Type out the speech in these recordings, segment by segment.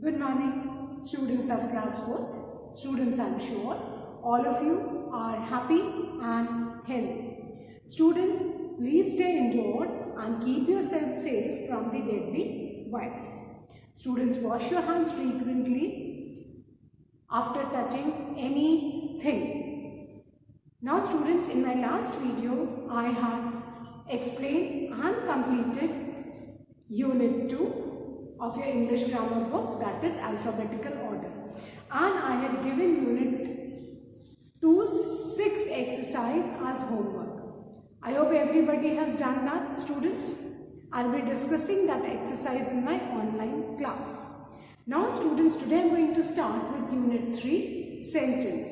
Good morning, students of class 4th. Students, I am sure all of you are happy and healthy. Students, please stay indoors and keep yourself safe from the deadly virus. Students, wash your hands frequently after touching anything. Now students, in my last video, I have explained and completed Unit 2 of your English grammar book, that is alphabetical order, and I had given Unit 2's 6th exercise as homework. I hope everybody has done that, students. I'll be discussing that exercise in my online class. Now students, today I'm going to start with Unit 3, sentence.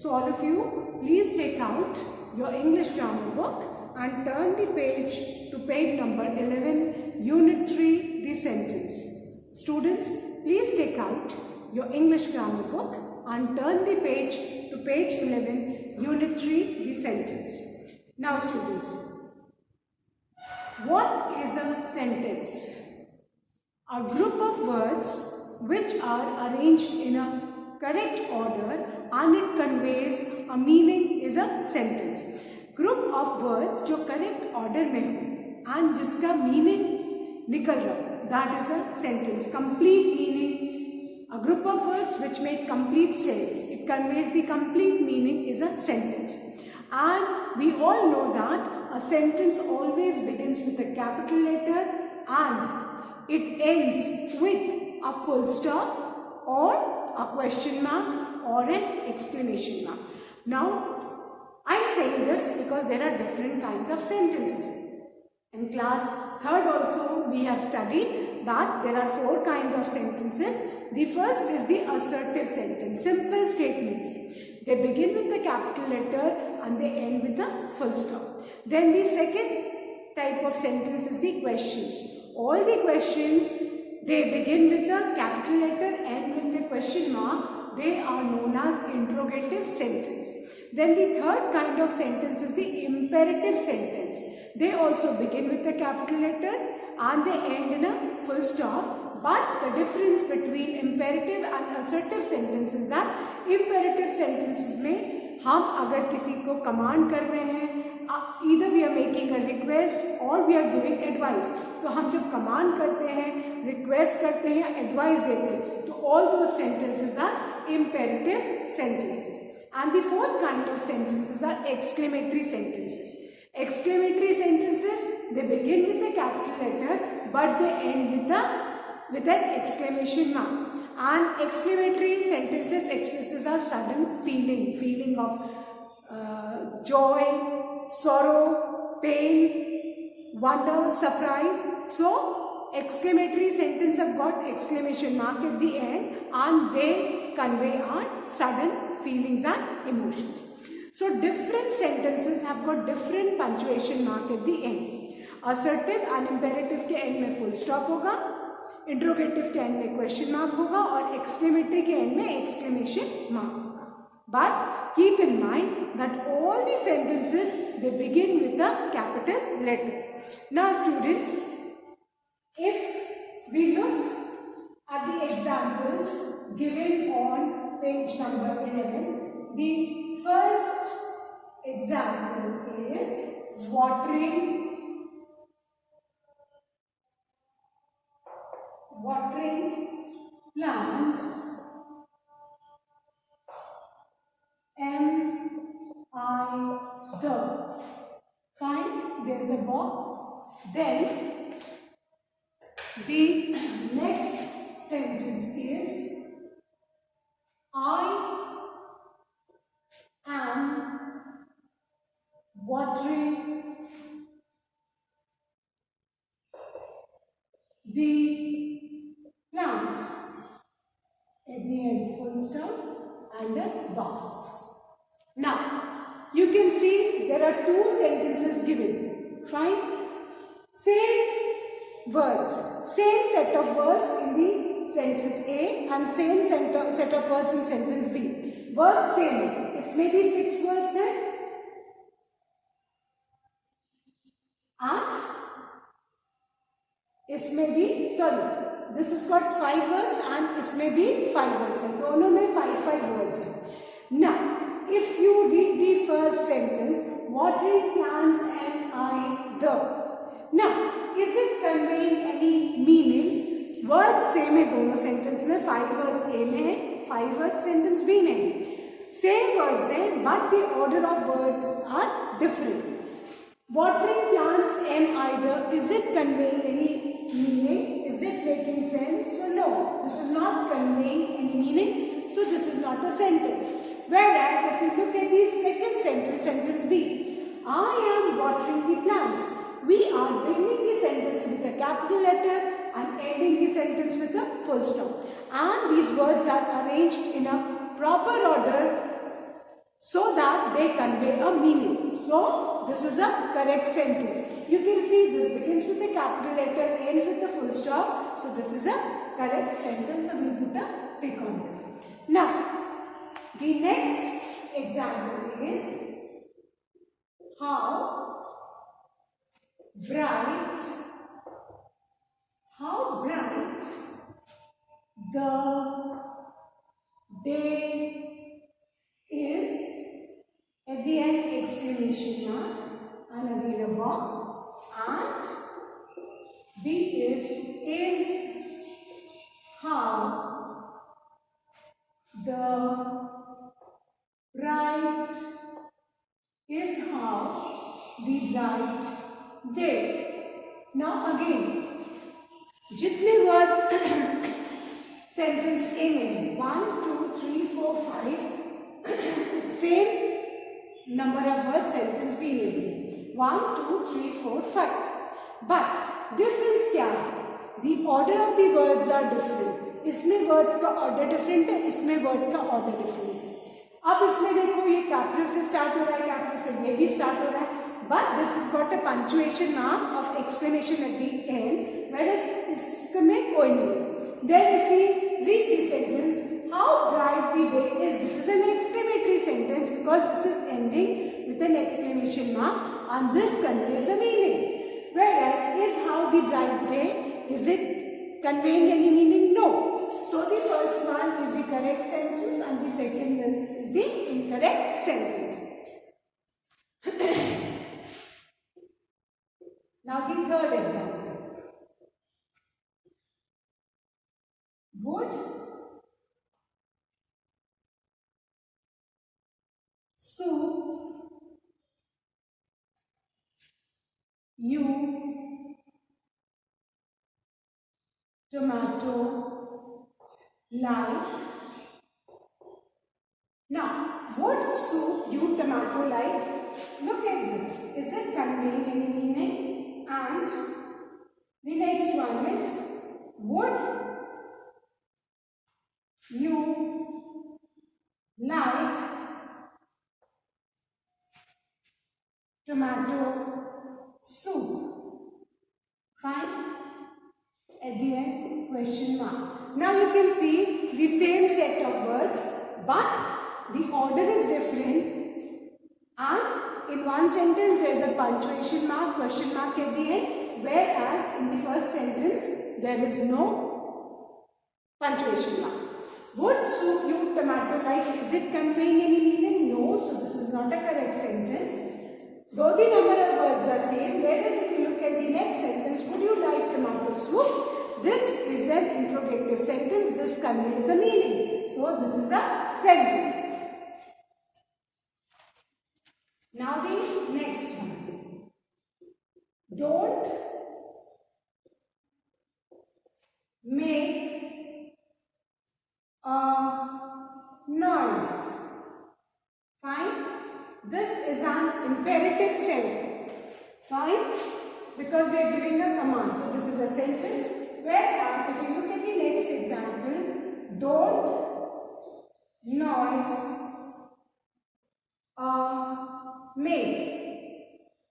So all of you, please take out your English grammar book and turn the page to page number 11, Unit 3, the sentence. Students, please take out your English grammar book and turn the page to page 11, Unit 3, the sentence. Now students, what is a sentence? A group of words which are arranged in a correct order and it conveys a meaning is a sentence. Group of words जो correct order में हो and जिसका meaning निकल रहा हो, that is a sentence. Complete meaning, a group of words which make complete sense, it conveys the complete meaning is a sentence. And we all know that a sentence always begins with a capital letter and it ends with a full stop or a question mark or an exclamation mark. Now, I am saying this because there are different kinds of sentences. In class 3rd also we have studied that there are 4 kinds of sentences. The first is the assertive sentence, simple statements. They begin with the capital letter and they end with a full stop. Then the second type of sentence is the questions. All the questions, they begin with the capital letter, end with the question mark. They are known as interrogative sentence. Then the third kind of sentence is the imperative sentence. They also begin with the capital letter and they end in a full stop. But the difference between imperative and assertive sentences is that imperative sentences में हम अगर किसी को command कर रहे हैं, either we are making a request or we are giving advice. तो हम जब command करते हैं, request करते हैं, advice देते हैं, तो all those sentences are imperative sentences. And the fourth kind of sentences are exclamatory sentences. Exclamatory sentences, they begin with the capital letter but they end with an exclamation mark. And exclamatory sentences expresses a sudden feeling of joy, sorrow, pain, wonder, surprise. So exclamatory sentence have got exclamation mark at the end and they convey our sudden feelings and emotions. So different sentences have got different punctuation mark at the end. Assertive and imperative के end में full stop होगा, interrogative के end में question mark होगा और exclamatory के end में exclamation mark होगा. But keep in mind that all the sentences, they begin with a capital letter. Now students, if we look at the examples given on page number 11, the first example is watering plants. Fine, there's a box. Then the next sentence is I am watering the plants. At the end, full stop and a box. Now, you can see there are 2 sentences given. Fine. Same words, same set of words in the sentence A and same set of words in sentence B. Words same. It's maybe 6 words there. And it's maybe, sorry, this is got 5 words and इसमें भी 5 words हैं, दोनों में 5 words हैं। Now if you read the first sentence, watering plants and I the, now is it conveying any meaning? Word same है दोनों sentence में, 5 words ए में है, 5 वर्ड्स सेंटेंस बी में है, सेम वर्ड्स हैं but the order of words are different. Watering plants am either, is it conveying any meaning? Is it making sense? So no, this is not conveying any meaning, so this is not a sentence. Whereas if you look at the second sentence, sentence B, I am watering the plants. We are beginning the sentence with a capital letter and ending the sentence with a full stop. And these words are arranged in a proper order so that they convey a meaning. So this is a correct sentence. You can see this begins with a capital letter, ends with a full stop. So this is a correct sentence. So we put a tick on this. Now the next example is how bright the day is, at the end exclamation mark and again a box, and B is how the bright day. Now again जितने words sentence A में 1 2 3 4 5 same number of word sentence B में 1 2 3 4 5, but difference क्या है? The order of the words are different. इसमें words का order different है, इसमें word का ऑर्डर डिफरेंस है। अब इसमें देखो ये कैपिटल से स्टार्ट हो रहा है, कैपिटल से ये भी स्टार्ट हो रहा है, but this is got a punctuation mark of exclamation at the end, whereas इसमें कोई नहीं है। Then if we read the sentence, how bright the day is, this is an exclamatory sentence because this is ending with an exclamation mark and this conveys a meaning. Whereas is how the bright day, is it conveying any meaning? No. So the first one is the correct sentence and the second is the incorrect sentence. Now the third example. Would soup you tomato like? Now, would soup you tomato like? Look at this. Is it conveying any meaning? And the next one is, would you like tomato soup? Fine. At the end, question mark. Now you can see the same set of words, but the order is different. And in one sentence there is a punctuation mark, question mark at the end, whereas in the first sentence there is no punctuation mark. Would soup you tomato like? Is it conveying any meaning? No. So this is not a correct sentence. Though the number of words are same, whereas if you look at the next sentence, would you like tomato soup? This is an interrogative sentence. This conveys a meaning. So this is a sentence. Now the next one. Don't make a noise. Fine. This is an imperative sentence. Fine. Because we are giving a command. So this is a sentence. Whereas if you look at the next example, don't noise make.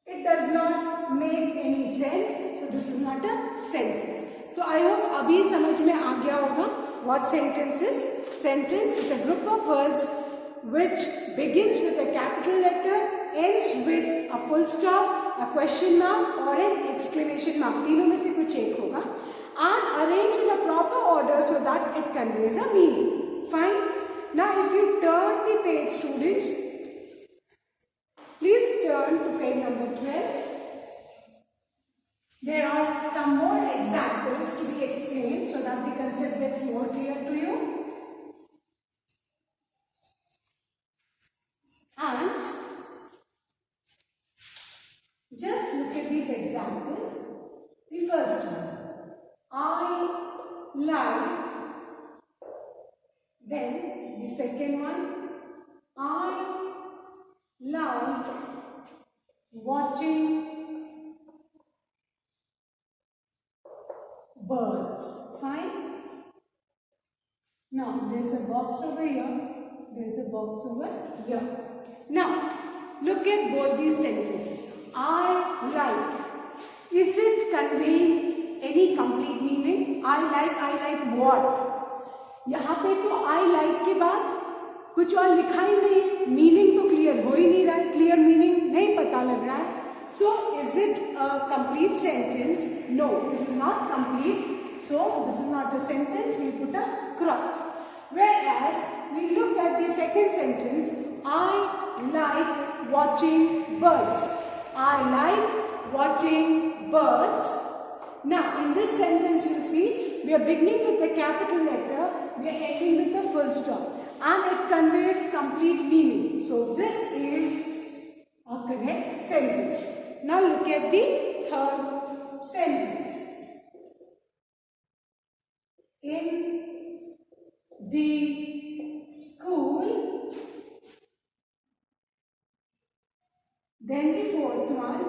It does not make any sense. So this is not a sentence. So I hope abhi samajh mein aa gaya hoga what sentence is. Sentence is a group of words which begins with a capital letter, ends with a full stop, a question mark or an exclamation mark. तीनों में से कुछ एक होगा. and arranged in a proper order so that it conveys a meaning. Fine. Now if you turn the page, students, please turn to page number 12. There are some more examples to be explained so that the concept gets more clear to you. And just look at these examples. The first one, I like. Then the second one, I like watching birds. Fine. Now there's a box over here. There's a box over here. Now look at both these sentences. I like. Is it conveying any complete meaning? I like what? यहाँ पे तो I like के बाद कुछ और लिखा ही नहीं है, मीनिंग तो क्लियर हो ही नहीं रहा है, क्लियर मीनिंग नहीं पता लग रहा है. So is it a complete sentence? No, this is not complete. So this is not a sentence. We put a cross. Whereas we look at the second sentence, I like watching birds. I like watching birds. Now in this sentence you see we are beginning with the capital letter, we are ending with the full stop, and it conveys complete meaning. So this is a correct sentence. Now look at the third sentence. In the school. Then the fourth one,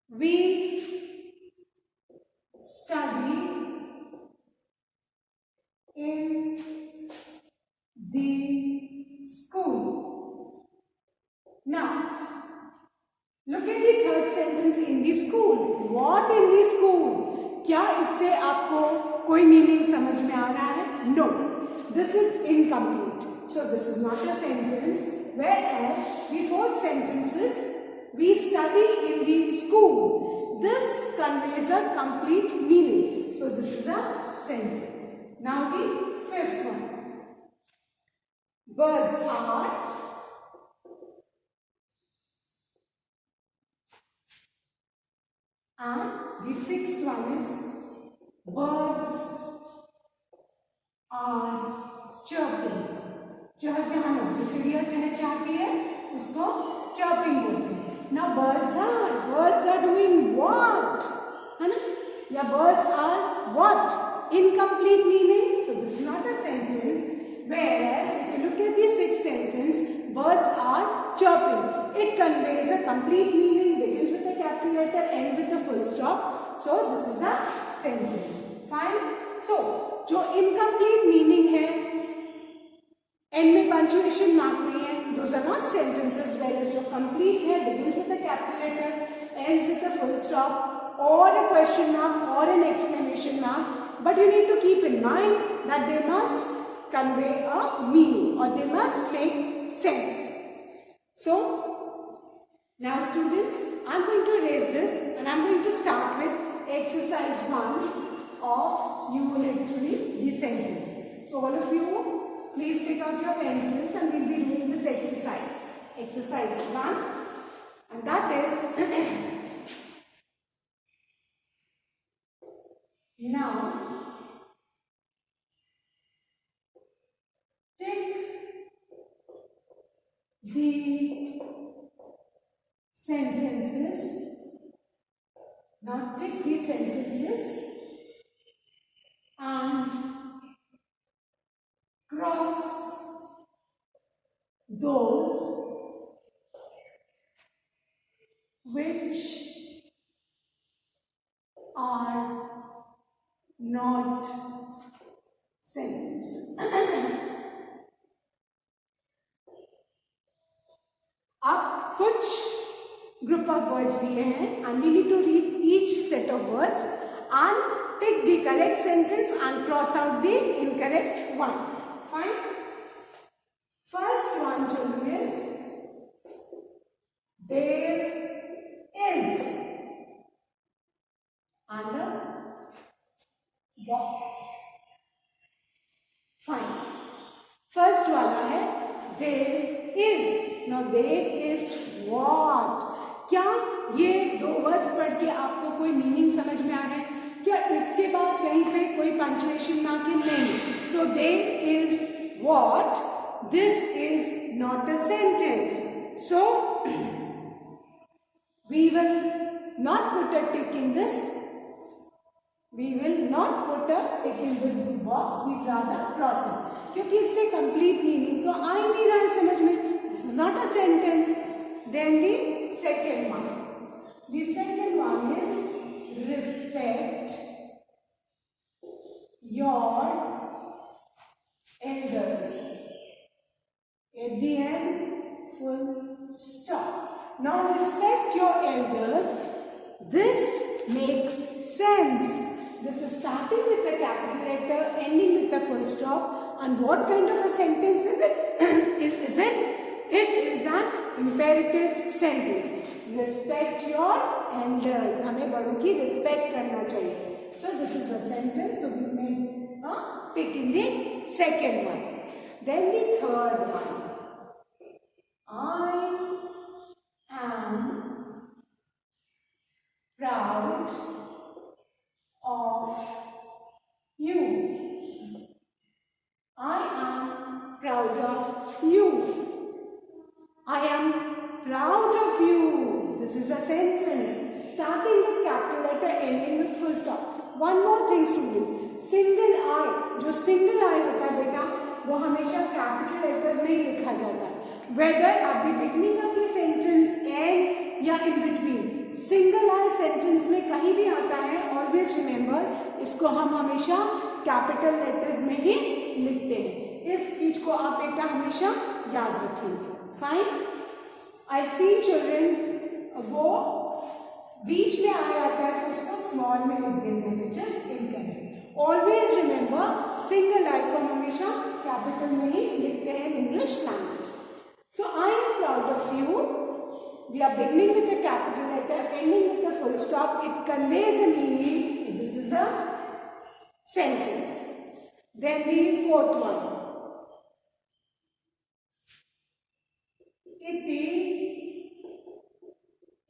we study in the school. Now, look at the third sentence, in the school. What in the school? क्या इससे आपको कोई meaning समझ में आ रहा है? No. This is incomplete. So this is not a sentence. Whereas the fourth sentence is, we study in the school. This conveys a complete meaning. So this is a sentence. Now the fifth one. Birds are. And the sixth one is, birds are chirping. चहचहाना, जो चिड़िया चहचहाती है उसको chirping बोलते हैं. Now birds are doing what? है ना? या birds are what? Incomplete meaning. So this is not a sentence. Whereas if you look at the sixth sentence, birds are chirping. It conveys a complete meaning, begins with a capital letter, ends with a full stop. So this is a sentence. Fine. So जो incomplete meaning है, end में punctuation mark नहीं है, those are not sentences. Whereas जो complete है, begins with a capital letter, ends with a full stop, or a question mark, or an exclamation mark. But you need to keep in mind that they must convey a meaning, or they must make sense. So now students, I am going to erase this and I am going to start with exercise 1 of unit 3, the sentence. So all of you, please take out your pencils and we will be doing this exercise. Exercise 1, and that is now take the sentences. Now take the sentences and cross those which are not sentences. अब कुछ group of words दिए हैं and we need to read each set of words and take the correct sentence and cross out the incorrect one. Fine. First one, children, is there is, and the box. Fine. First वाला है there is. Now there is what? क्या ये दो words पढ़ के आपको कोई meaning समझ में आ रहा है? क्या इसके बाद कहीं पे कोई पंक्चुएशन मार्क है? नहीं. So there is what? This is not a sentence. So we will not put a tick in this. We will not put a tick in this box. We rather cross it. क्योंकि इससे complete meaning तो आ ही नहीं रहा है समझ में. This is not a sentence. Then the second one. The second one is respect your elders. At the end, full stop. Now respect your elders. This makes sense. This is starting with the capital letter, ending with the full stop. And what kind of a sentence is it? Is it? It is an imperative sentence. Respect your elders. हमें बड़ों की respect करना चाहिए. So this is the sentence. So we may pick in the second one. Then the third one. I am proud of you. I am proud of you. I am proud of you. This is a sentence starting with capital letter, ending with full stop. One more thing students, single I, जो single I होता है बेटा वो हमेशा capital letters में ही लिखा जाता है. Whether at the beginning of the sentence, end या in between, single I sentence में कहीं भी आता है, always remember इसको हम हमेशा capital letters में ही लिखते हैं. इस चीज को आप बेटा हमेशा याद रखेंगे. Fine. I've seen children वो बीच में आ जाता है तो उसको small में लिख देते हैं, which is incorrect. Always remember single I को हमेशा capital में ही लिखते हैं in English language. So I am proud of you. We are beginning with a capital letter, ending with a full stop. It conveys a meaning. So this is a sentence. Then the fourth one.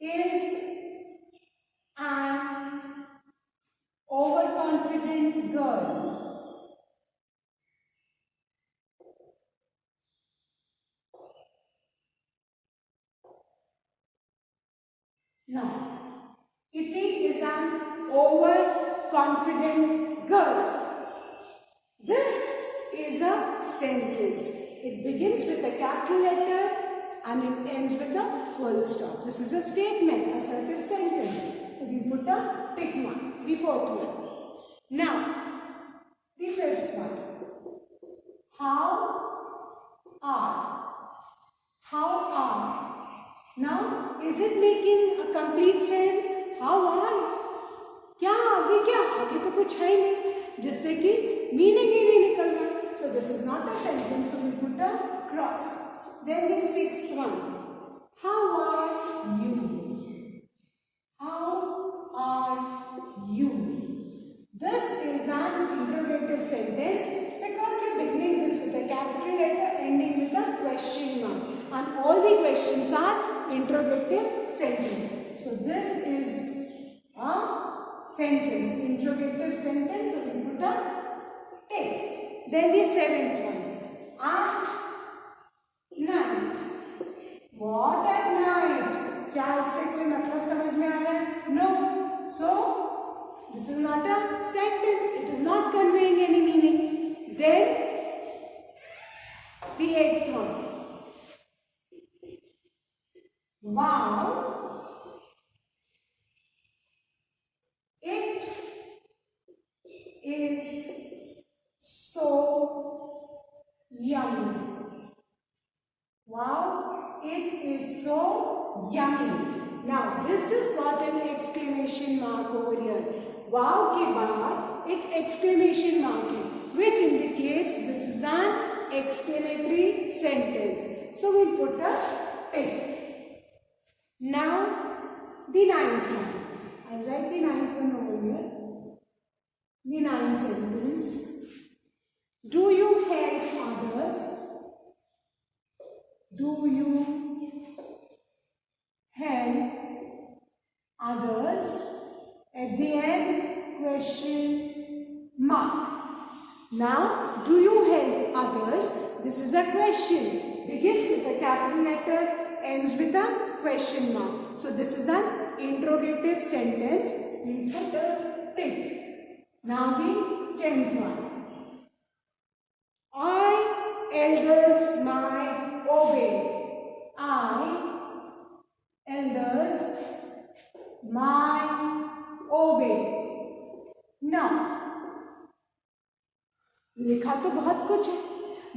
It is an overconfident girl. Now, Iti is an overconfident girl. This is a sentence. It begins with a capital letter and it ends with a full stop. This is a statement, assertive sentence. So we put a tick mark. The fourth one. Now, the fifth one. How are? How are? Now, is it making a complete sense? How are? क्या आगे तो कुछ है ही नहीं जिससे कि meaning ही नहीं निकल रहा. So this is not a sentence. So we put a cross. Then the sixth one. How are you? How are you? This is an interrogative sentence because we are beginning this with a capital letter, ending with a question mark, and all the questions are interrogative sentence. So this is a sentence, interrogative sentence. So we put a tick. Then the seventh one. At night. What at night? क्या इससे कोई मतलब समझ में आ रहा है? No. So this is not a sentence. It is not conveying any meaning. Then the eighth one. Wow. It is so yummy. Wow, it is so yummy. Now, this has got an exclamation mark over here. Wow के बाद एक exclamation mark है, which indicates this is an exclamatory sentence. So we'll put a tick. Now, the ninth one. I'll write the ninth one over here. The ninth sentence. Do you help others? Do you help others? At the end, question mark. Now, do you help others? This is a question. Begins with a capital letter, ends with a question mark. So, this is an interrogative sentence. We put a tick. Now, the 10th one. I, elders, my, obey. I, elders, my, obey. Now, लिखा तो बहुत कुछ है,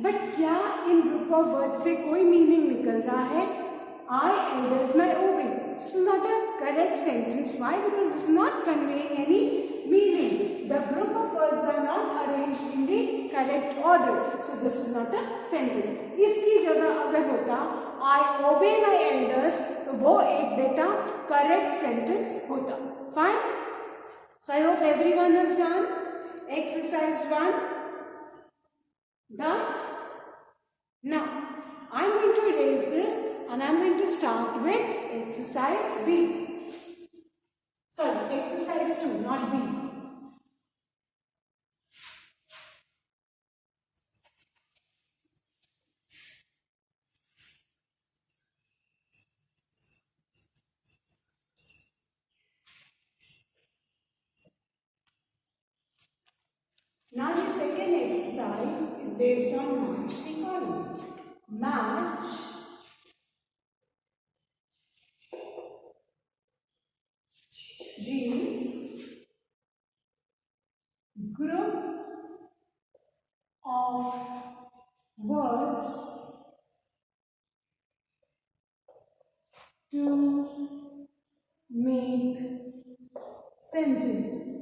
but क्या इन group of word से कोई meaning निकल रहा है? I, elders, my, obey. This is not a correct sentence. Why? Because this is not conveying any meaning. The group of words are not arranged in the correct order. So this is not a sentence. इसकी जगह अगर होता I obey my elders, तो वो एक बेटा correct sentence होता. Fine? So I hope everyone has done. Exercise 1. Done? Now, I am going to erase this and I am going to start with exercise B. Sorry, exercise 2, not B. Now the second exercise is based on match the column. Match these group of words to make sentences.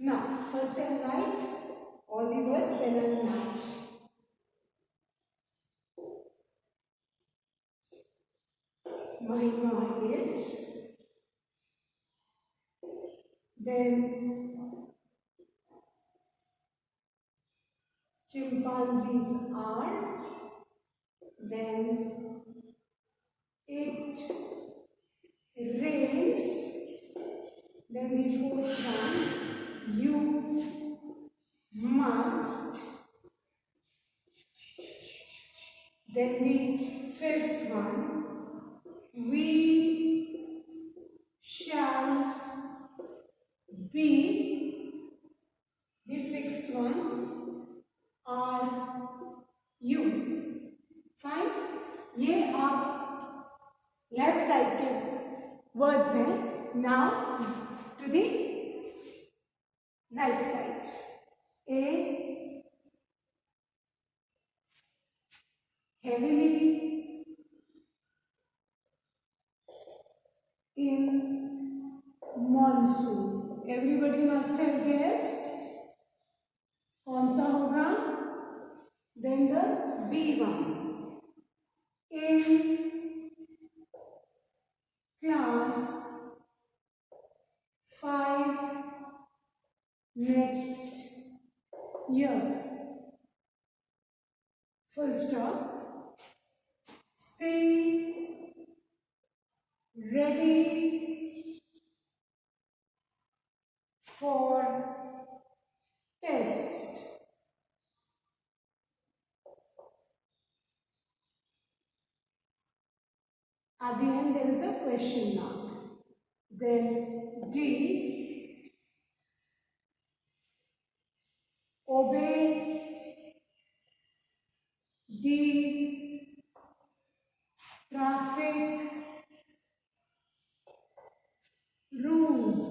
Now, first I will write all the words, then I will match. Mahima is, then chimpanzees are, then it rains, then the fourth one, you must, then the fifth one, we shall be, the sixth one, are you. Fine? ये आप left side के words हैं. Now to the right side. A heavily in monsoon. Everybody must have guessed. कौन सा होगा? Then the B one. In class 5 next year. Full stop. Say ready for test. At the end there is a question mark. Then D, obey the traffic rules.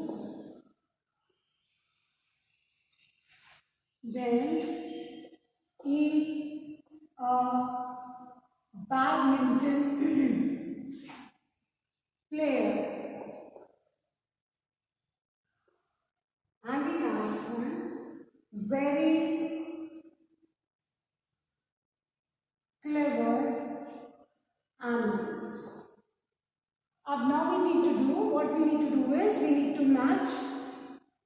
Then E, badminton player. And the last one, very clever animals. अब match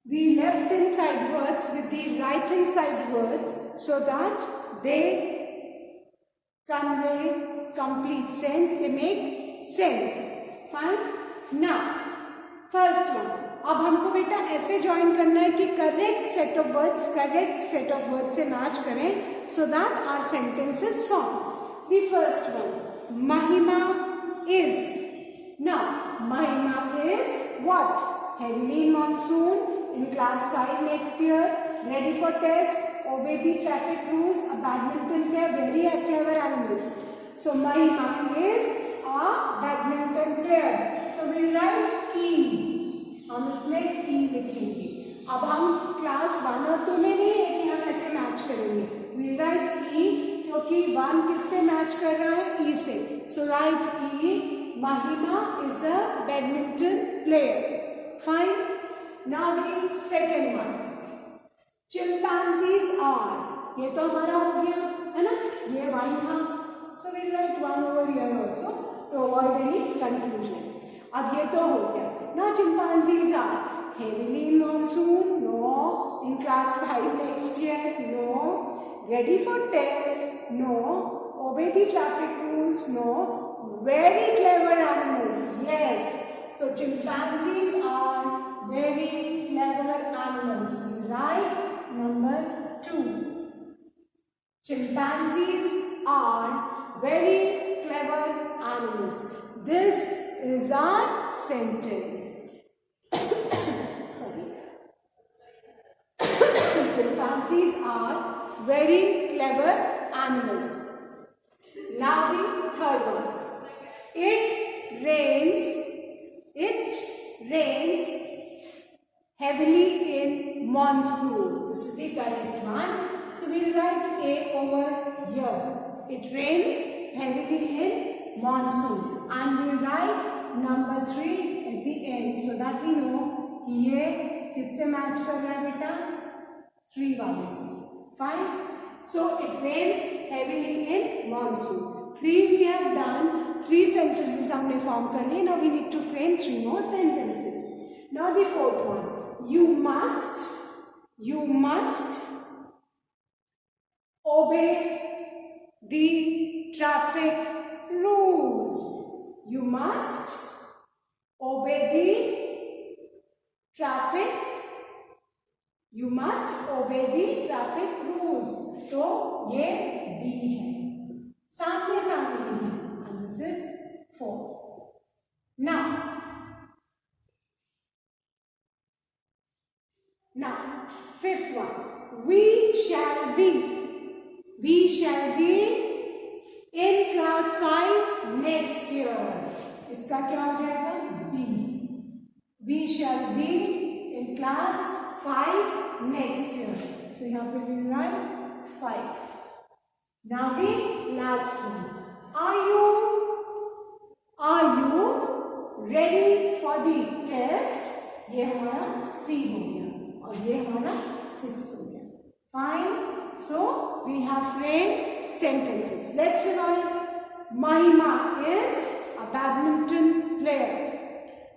the left hand side words with the right hand side words so that they convey complete sense, they make sense. Fine. Now, first one. अब हमको बेटा ऐसे join करना है कि correct set of words से match करें so that our sentences form. The first one, Mahima is. Now, Mahima is what? Heavily in monsoon, in class 5 next year, ready for test, obey the traffic rules, a badminton player, very clever animals. So, Mahima is a badminton player. So, we write E. हम इसमें E लिखेंगे. अब हम class 1 और 2 में नहीं है कि हम ऐसे मैच करेंगे. We write E क्योंकि 1 किससे मैच कर रहा है? E से. So write E. Mahima is a badminton player. Fine. Now the second one. Chimpanzees are. ये तो हमारा हो गया है ना? ये 1 था. So we write 1 over here also to avoid any confusion. अब ये तो हो गया. Now chimpanzees are heavily in monsoon, no. In class 5 next year, no. Ready for test, no. Obey the traffic rules, no. Very clever animals, yes. So chimpanzees are very clever animals. Right? Number 2. Chimpanzees are very clever animals. This is our sentence. Sorry. Chimpanzees are very clever animals. Now the third one. It rains heavily in monsoon. This is the correct one. So we will write A over here. It rains heavily in monsoon. And we write number 3 at the end so that we know कि ये किससे match कर रहा है बेटा? 3 वाले से. Fine. So it rains heavily in monsoon. 3 we have done. 3 sentences हमने form कर लिए. Now we need to frame 3 more sentences. Now the fourth one. You must obey the traffic rules. You must obey the traffic. You must obey the traffic rules. तो ये D है. सामने सामने है. And this is 4. Now, fifth one. We shall be in class 5 next year. इसका क्या हो जाएगा? B. We shall be in class 5 next year. So यहाँ पे we write 5. Now the last one. Are you ready for the test? ये हमारा C हो गया और ये हमारा 6 हो गया. Fine. So we have framed sentences. Let's revise. Mahima is a badminton player.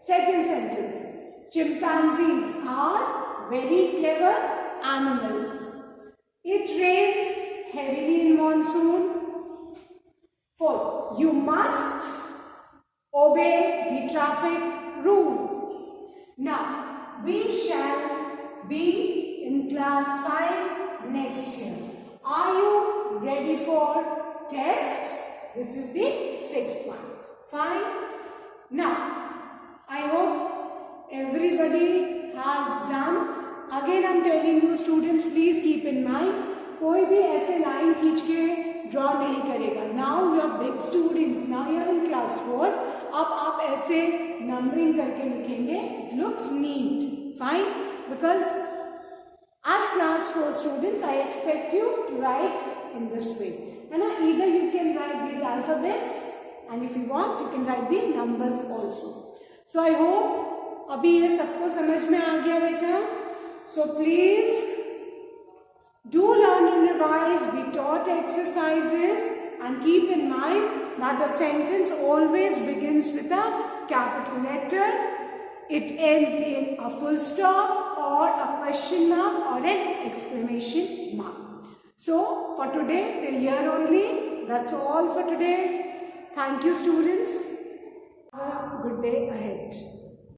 Second sentence. Chimpanzees are very clever animals. It rains heavily in monsoon. Fourth. You must obey the traffic rules. Now, we shall be in class 5 next year. Are you ready for test? This is the 6th one. Fine. Now, I hope everybody has done. Again, I'm telling you students, please keep in mind, कोई भी ऐसे line खींच के draw नहीं करेगा. Now you are big students. Now you are in class 4. अब आप ऐसे नंबरिंग करके लिखेंगे. It looks neat. Fine. Because as class 4 students, I expect you to write in this way. And either you can write these alphabets, and if you want, you can write the numbers also. So I hope अभी ये सबको समझ में आ गया बेटा. So please do learn and revise the taught exercises, and keep in mind that the sentence always begins with a capital letter it ends in a full stop or a question mark or an exclamation mark. So for today, till here only. That's all for today. Thank you, students. Have a good day ahead.